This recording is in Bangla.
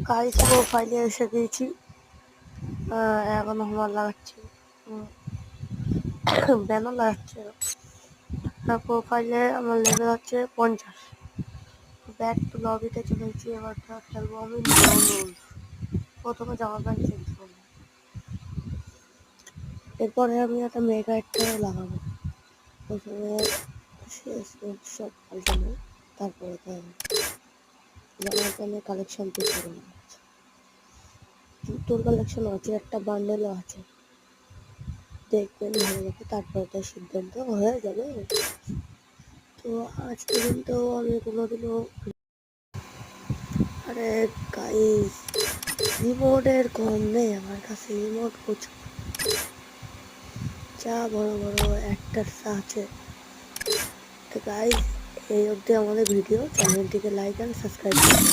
গাইস প্রোফাইলে এসে গিয়েছি। এখন আমার লাগাচ্ছি ব্যানার লাগাচ্ছে। প্রোফাইলে আমার লেভেল হচ্ছে 50। ব্যাক টু লবিতে চলেছি। এবার খেলবো আমি প্রথমে জামা প্যান্ট চেঞ্জ করবো, এরপরে আমি একটা মেগা একটা লাগাবো। প্রথমে সব পাল্টাবো, তারপরে জামা প্যান্টের কালেকশন তো করে নেবো। জুতোর কালেকশন আছে, একটা বান্ডেলও আছে, দেখবেন ভালো লাগে, তারপরে তার সিদ্ধান্ত হয়ে যাবে। তো আজ পর্যন্ত আমি কোনোদিনও আরে গাইস রিমোটের কম নেই আমার কাছে, রিমোট প্রচুর, যা বড় বড় অ্যাক্টার্স আছে। তো গাইস এই অবধি আমাদের ভিডিও, চ্যানেলটিকে লাইক অ্যান্ড সাবস্ক্রাইব করুন।